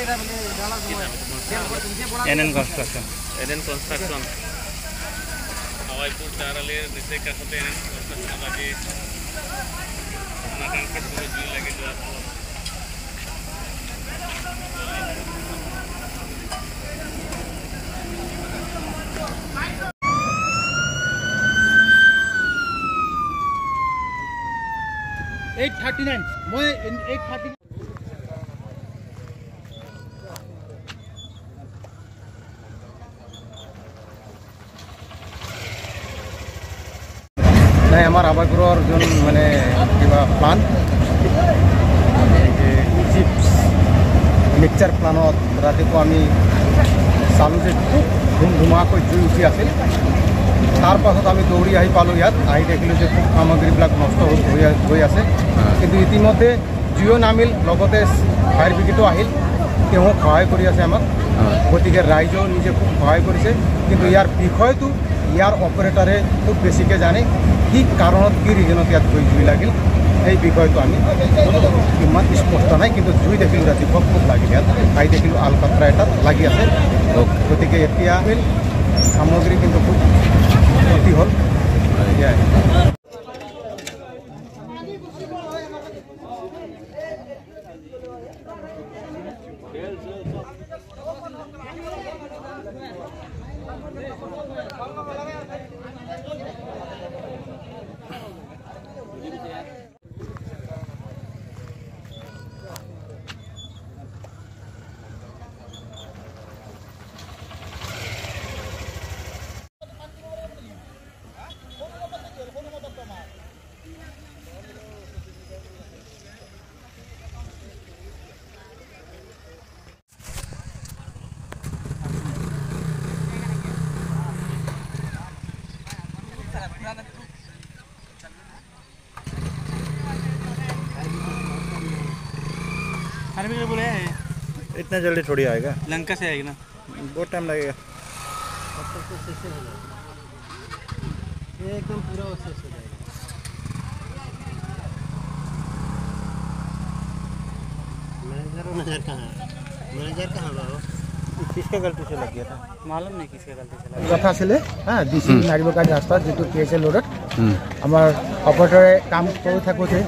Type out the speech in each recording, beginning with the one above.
NN Construction. NN Construction. Hawaipur Charale निचे काखते NN Construction lagi. Nakan ke dulu jual lagi jual. $839. मैं 830. নাই আমার আবাসগৃহর জন মানে কিবা প্লান চিপস মিক্সচার প্লানত ৰাতিপুৱা আমি চালোঁ যে খুব ধুমধুমাকৈ জুই উঠি আছিল। তাৰ পাছত আমি দৌৰি আহি পালোঁ ইয়াত, আহি দেখিলোঁ যে খুব সামগ্ৰীবিলাক নষ্ট হৈ আছে। কিন্তু ইতিমধ্যে জুইও নামিল, লগতে ফায়াৰ ব্ৰিগেডো আহিল, তেওঁ সহায় কৰি আছে আমাক। গতিকে ৰাইজেও নিজে খুব সহায় কৰিছে। কিন্তু ইয়াৰ বিষয়টো ইয়াৰ অপাৰেটৰে খুব বেছিকৈ জানে, কি কাৰণত কি ৰিজনত ইয়াত জুই লাগিল এই বিষয়টো আমি ইমান স্পষ্ট নাই। কিন্তু জুই দেখিলোঁ ৰাতিপুৱা খুব লাগিল, ইয়াত আহি দেখিলোঁ আলকাট্ৰা এটাত লাগি আছে। গতিকে এতিয়া সামগ্ৰী কিন্তু খুব ক্ষতি হ'ল। बोले इतना जल्दी थोड़ी आएगा, लंका से आएगी ना, बहुत टाइम लगेगा। ये एकदम पूरा उससे हो जाएगा। मैनेजर कहाँ बाबू? किसके गलती से लग गया था मालूम नहीं किसके गलती से लगा। কথা আছিলে ডিসি নাৰিবকাৰী ৰাস্তাত যিটো PSL ৰোডত আমাৰ অপাৰেটৰে কাম কৰি থাকোঁতে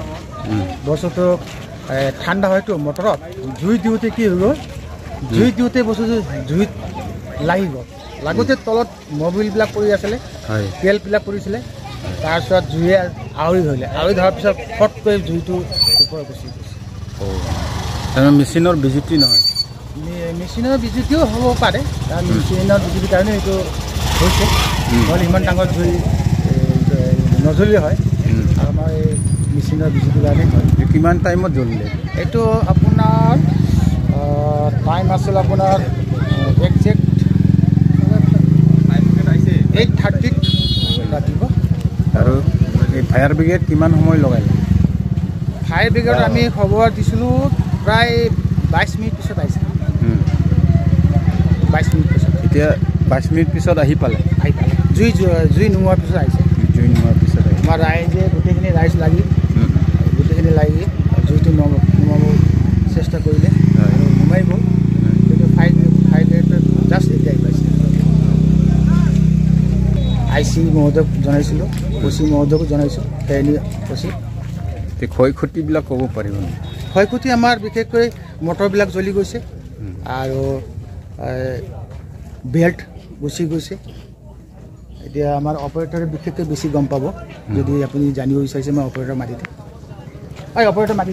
বস্তুটো ঠাণ্ডা হয়তো মটৰত জুই দিওঁতে কি হৈ গ'ল, জুই দিওঁতে বস্তুটো জুইত লাগি গ'ল। লাগোতে তলত মবিলবিলাক পৰি আছিলে, তেলবিলাক পৰিছিলে। তাৰপিছত জুয়ে আৱৰি ধৰিলে, আৱৰি ধৰাৰ পিছত ফটকৈ জুইটো ওপৰত গুচি গৈছে। মেচিনৰ বিজুতি নহয়, মেচিনৰ বিজুতিও হ'ব পাৰে, কাৰণ মেচিনৰ বিজুতিৰ কাৰণে এইটো হৈছে। নহ'লে ইমান ডাঙৰ জুই নজ্বলি হয়, আৰু আমাৰ এই মেচিনৰ বিজুতিৰ কাৰণে হয়। কিমান টাইমত জ্বলিলে? এইটো আপোনাৰ টাইম আছিল আপোনাৰ একজেক্ট 8:30 ৰাতিপুৱা। আৰু এই ফায়াৰ ব্ৰিগেড কিমান সময় লগালে? ফায়াৰ ব্ৰিগেডত আমি খবৰ দিছিলোঁ প্ৰায় 22 মিনিট পিছত আহিছে। 22 মিনিট পিছত, এতিয়া 22 মিনিট পিছত আহি পালে। জুই নোহোৱাৰ পিছত আহিছে। জুই নোহোৱাৰ পিছত আমাৰ ৰাইজে গোটেইখিনি ৰাইজ লাগি জুইটো নুমাব চেষ্টা কৰিলে আৰু নুমাই গ'ল। কিন্তু ফায়াৰ ব্ৰিগেড জাষ্ট এতিয়া আহি পাইছে। IC মহোদয়ক জনাইছিলোঁ, OC মহোদয়কো জনাইছোঁ। ক্ষয় ক্ষতিবিলাক ক'ব পাৰিব? ক্ষয় ক্ষতি আমাৰ বিশেষকৈ মটৰবিলাক জ্বলি গৈছে আৰু বেল্ট গুচি গৈছে। এতিয়া আমাৰ অপাৰেটৰে বিশেষকৈ বেছি গম পাব। যদি আপুনি জানিব বিচাৰিছে মই অপাৰেটৰ মাতি দিম। অপাৰেটৰ মাতি